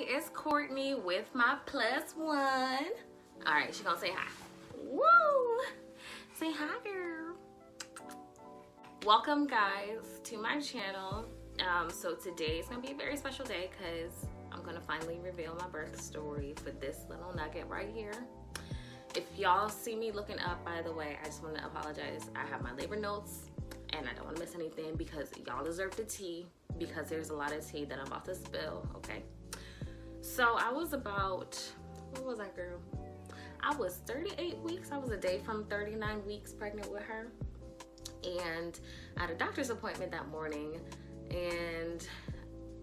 it's Courtney with my plus one. All right, she gonna say hi. Woo! Say hi, girl. Welcome, guys, to my channel. So today is gonna be a very special day because I'm gonna finally reveal my birth story for this little nugget right here. If y'all see me looking up, by the way, I just want to apologize. I have my labor notes and I don't want to miss anything because y'all deserve the tea, because there's a lot of tea that I'm about to spill, okay? So I was about, what was I, girl? I was 38 weeks. I was a day from 39 weeks pregnant with her. And I had a doctor's appointment that morning, and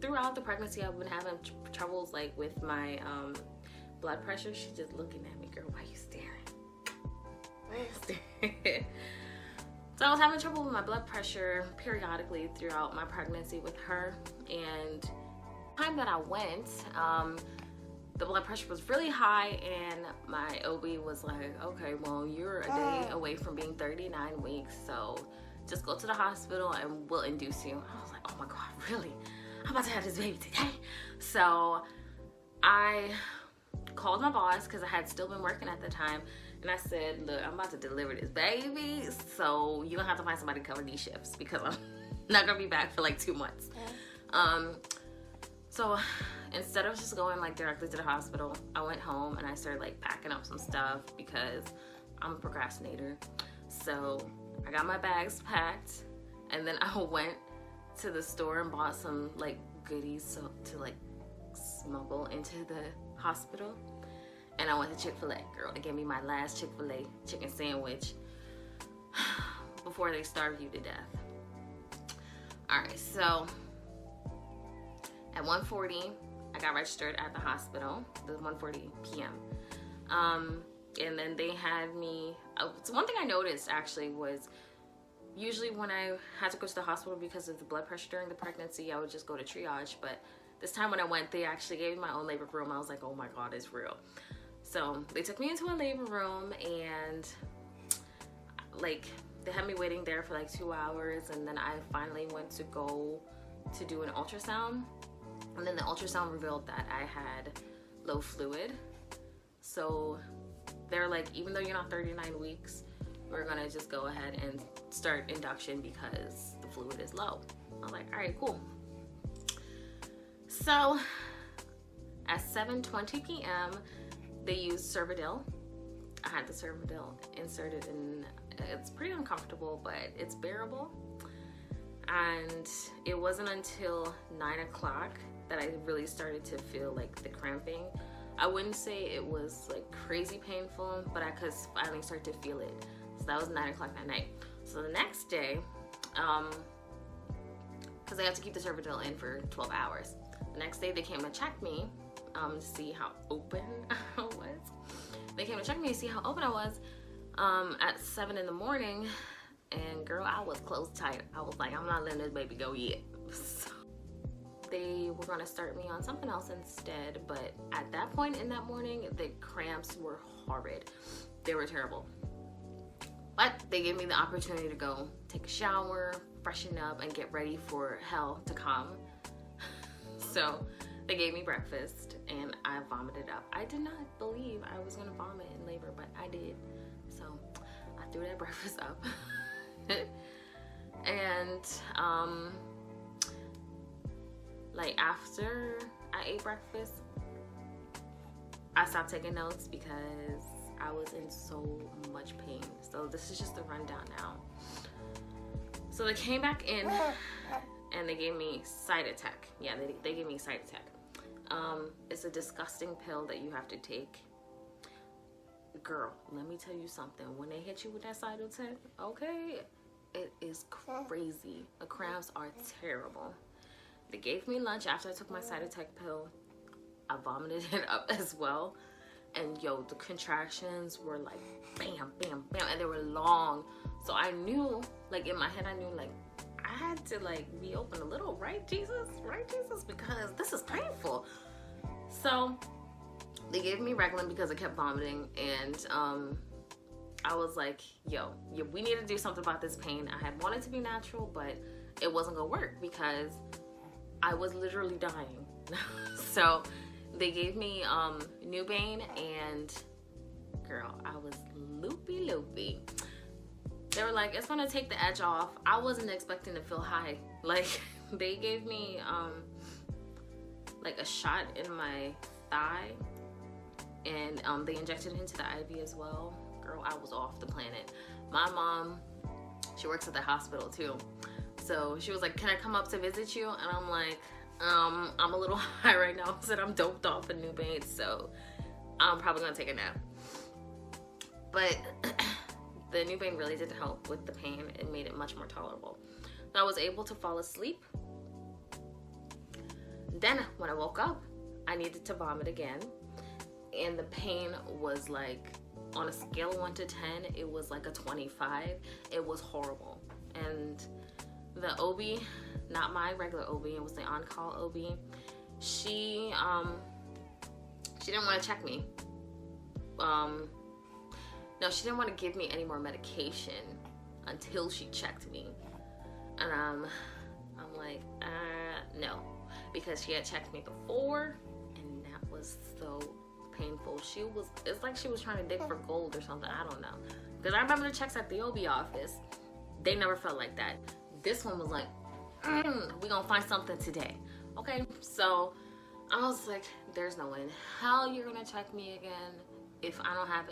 throughout the pregnancy I've been having troubles like with my blood pressure. She's just looking at me, girl, why you staring? Why you staring? So I was having trouble with my blood pressure periodically throughout my pregnancy with her, and the time that I went, the blood pressure was really high, and my OB was like, okay, well, you're a day away from being 39 weeks, so just go to the hospital and we'll induce you. I was like, oh my God, really? I'm about to have this baby today. So I called my boss, because I had still been working at the time, and I said, look, I'm about to deliver this baby, so you're gonna have to find somebody to cover these shifts because I'm not gonna be back for like 2 months. So instead of just going like directly to the hospital, I went home and I started like packing up some stuff because I'm a procrastinator. So I got my bags packed, and then I went to the store and bought some like goodies to like smuggle into the hospital. And I went to Chick-fil-A. Girl, they gave me my last Chick-fil-A chicken sandwich before they starve you to death. Alright, so at 1:40, I got registered at the hospital. It was 1:40 p.m. And then they had me, so one thing I noticed actually was, usually when I had to go to the hospital because of the blood pressure during the pregnancy, I would just go to triage. But this time when I went, they actually gave me my own labor room. I was like, oh my God, it's real. So they took me into a labor room, and like they had me waiting there for like 2 hours, and then I finally went to go to do an ultrasound, and then the ultrasound revealed that I had low fluid. So they're like, even though you're not 39 weeks, we're gonna just go ahead and start induction because the fluid is low. I was like, all right, cool. So at 7:20 p.m. they used Cervidil. I had the Cervidil inserted, and it's pretty uncomfortable, but it's bearable. And it wasn't until 9 o'clock that I really started to feel like the cramping. I wouldn't say it was like crazy painful, but I could finally start to feel it. So that was 9 o'clock that night. So the next day, because I have to keep the Cervidil in for 12 hours. The next day they came to check me to see how open I was. They came to check me to see how open I was at 7 in the morning, and girl, I was close tight. I was like, I'm not letting this baby go yet. So they were gonna start me on something else instead, but at that point in that morning, the cramps were horrid. They were terrible. But they gave me the opportunity to go take a shower, freshen up, and get ready for hell to come. So they gave me breakfast, and I vomited up. I did not believe I was gonna vomit in labor, but I did. So I threw that breakfast up. And like after I ate breakfast, I stopped taking notes because I was in so much pain. So this is just the rundown now. So they came back in and they gave me Cytotec. Yeah, they gave me Cytotec. It's a disgusting pill that you have to take. Girl, let me tell you something. When they hit you with that Cytotec, okay, it is crazy. The cramps are terrible. They gave me lunch after I took my Cytotec pill. I vomited it up as well. And yo, the contractions were like bam, bam, bam, and they were long. So I knew, like in my head, I knew like I had to like be open a little, right, Jesus? Right, Jesus? Because this is painful. So they gave me Reglan because I kept vomiting, and I was like, yo, we need to do something about this pain. I had wanted to be natural, but it wasn't gonna work because I was literally dying. So they gave me Nubain, and girl, I was loopy. They were like, it's gonna take the edge off. I wasn't expecting to feel high. Like, they gave me like a shot in my thigh, and they injected it into the IV as well. Girl, I was off the planet. My mom, she works at the hospital too, so she was like, can I come up to visit you? And I'm like, I'm a little high right now. I said I'm doped off of Nubain, so I'm probably gonna take a nap. But the Nubain really did help with the pain. It made it much more tolerable. So I was able to fall asleep. Then when I woke up, I needed to vomit again, and the pain was like, on a scale of 1 to 10, it was like a 25. It was horrible. And the OB, not my regular OB, it was the on-call OB, she didn't want to check me. No, she didn't want to give me any more medication until she checked me. And I'm like, no, because she had checked me before, and that was so painful. It's like she was trying to dig for gold or something. I don't know, because I remember the checks at the OB office, they never felt like that. This one was like, we gonna find something today. Okay, so I was like, there's no way in hell you're gonna check me again if I don't have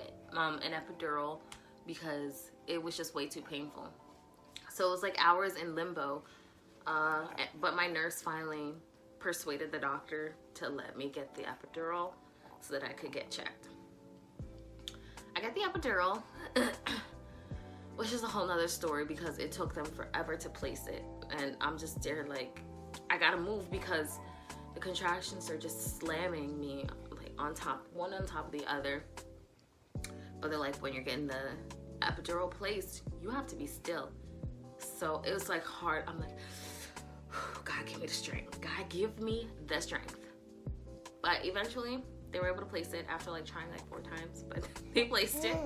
an epidural, because it was just way too painful. So it was like hours in limbo, but my nurse finally persuaded the doctor to let me get the epidural so that I could get checked. I got the epidural, which is a whole nother story because it took them forever to place it, and I'm just there like, I gotta move because the contractions are just slamming me like one on top of the other. But they're like, when you're getting the epidural placed, you have to be still. So it was like hard. I'm like, God, give me the strength. God, give me the strength. But eventually they were able to place it after like trying like 4 times, but they placed it,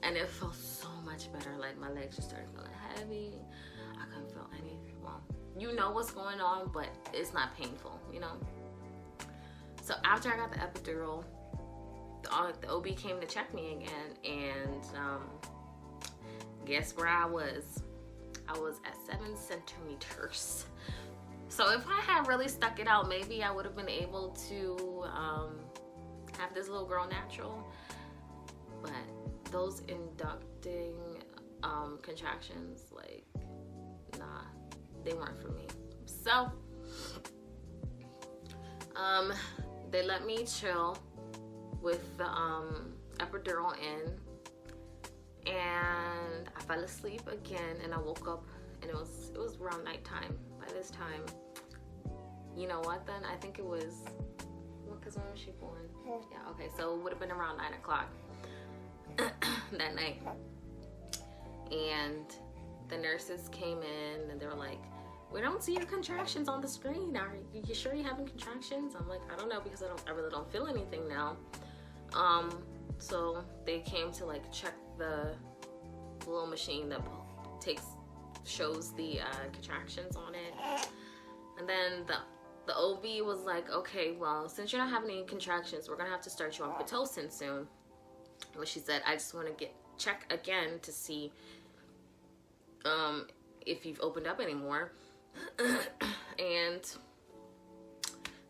and it felt so much better. Like my legs just started feeling heavy. I couldn't feel anything. Well, you know what's going on, but it's not painful, you know? So after I got the epidural, the OB came to check me again, and guess where I was? I was at 7 centimeters. So if I had really stuck it out, maybe I would have been able to have this little girl natural. But those inducting contractions, like, nah, they weren't for me. So they let me chill with the epidural in, and I fell asleep again, and I woke up, and it was around nighttime by this time. You know what, then I think it was, because when was she born? Yeah, okay, so it would have been around 9 o'clock that night. And the nurses came in, and they were like, we don't see your contractions on the screen. Are you sure you're having contractions? I'm like, I don't know, because I really don't feel anything now. So they came to like check the little machine that shows the contractions on it. And then the OB was like, okay, well, since you're not having any contractions, we're gonna have to start you on Pitocin soon. But she said, I just want to check again to see if you've opened up anymore. And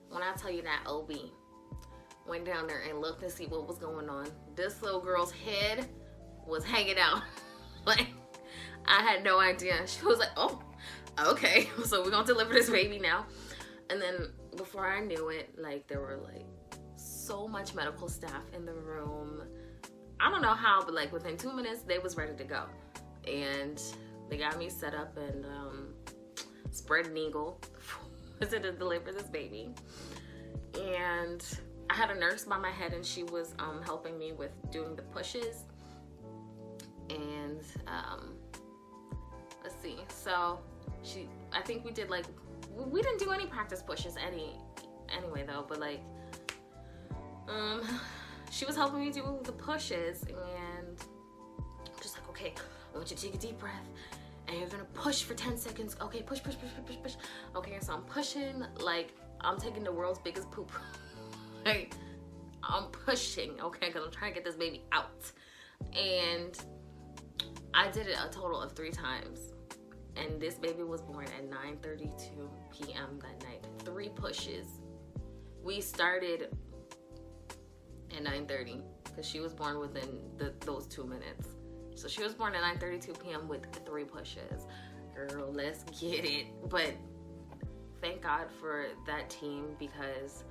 when I tell you that OB went down there and looked to see what was going on, this little girl's head was hanging out. Like, I had no idea. She was like, oh, okay, so we're gonna deliver this baby now. And then before I knew it, like, there were like so much medical staff in the room. I don't know how, but like within 2 minutes they was ready to go, and they got me set up and spread an eagle to deliver this baby. And I had a nurse by my head, and she was helping me with doing the pushes. And let's see, so I think we did like, we didn't do any practice pushes anyway though, but like she was helping me do the pushes, and I'm just like, okay, I want you to take a deep breath, and you're gonna push for 10 seconds. Okay, push, push, push, push, push, push. Okay, so I'm pushing like I'm taking the world's biggest poop. Like, I'm pushing, okay, because I'm trying to get this baby out. And I did it a total of 3 times. And this baby was born at 9:32 p.m. that night. 3 pushes. We started at 9:30 because she was born within those 2 minutes. So she was born at 9:32 p.m. with 3 pushes. Girl, let's get it. But thank God for that team because,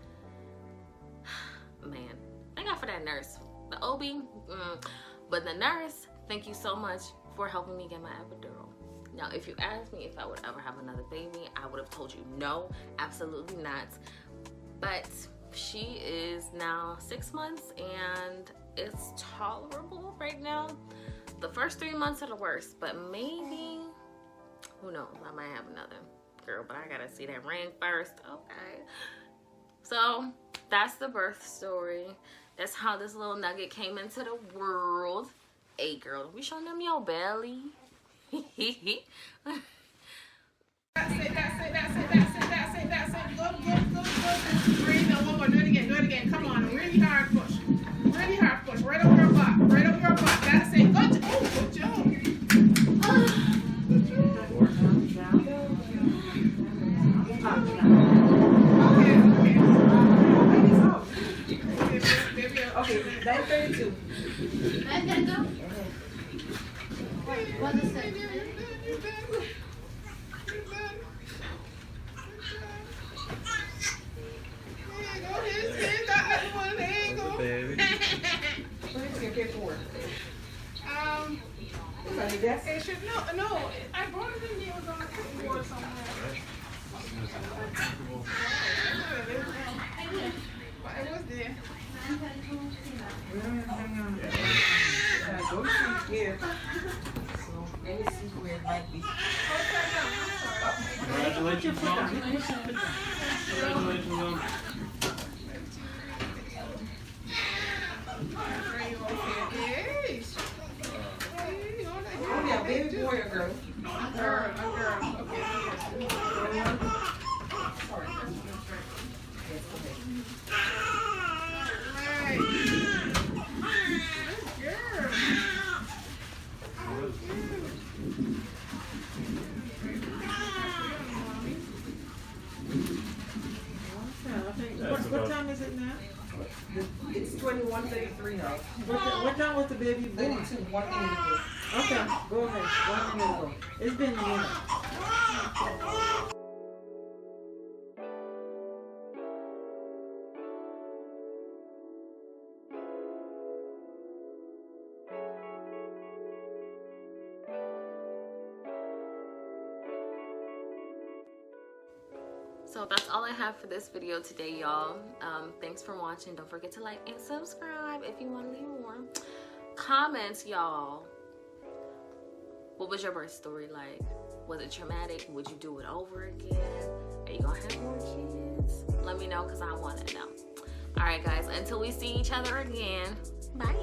man, thank God for that nurse. The OB, but the nurse, thank you so much for helping me get my epidural. Now, if you asked me if I would ever have another baby, I would have told you no, absolutely not. But she is now 6 months and it's tolerable right now. The first 3 months are the worst, but maybe, who knows, I might have another girl, but I gotta see that ring first. Okay. So that's the birth story. That's how this little nugget came into the world. Hey girl, we showing them your belly. That's it. Go. Breathe. No, one more. Do it again. Come on. Really hard push. Right over your butt. That's it. Good. Oh, good job. Okay, 9:32. 9:32. What is it? It should no. I brought it in here. It was on the cooking board somewhere. It was there. Go see here. So let me see where it might be. Congratulations, Mom. Congratulations, Mom. Oh yeah, baby boy or girl? A girl. Okay. Sorry. Yes, okay. Right. Good girl. What time is it now? It's 21:33 now. What time was the baby born? 32, 1 minute ago. Okay, go ahead. 1 minute ago. It's been a minute. So that's all I have for this video today, y'all. Thanks for watching. Don't forget to like and subscribe if you want to leave more comments, y'all. What was your birth story like? Was it traumatic? Would you do it over again? Are you gonna have more kids? Let me know because I want to know. All right, guys, until we see each other again, bye.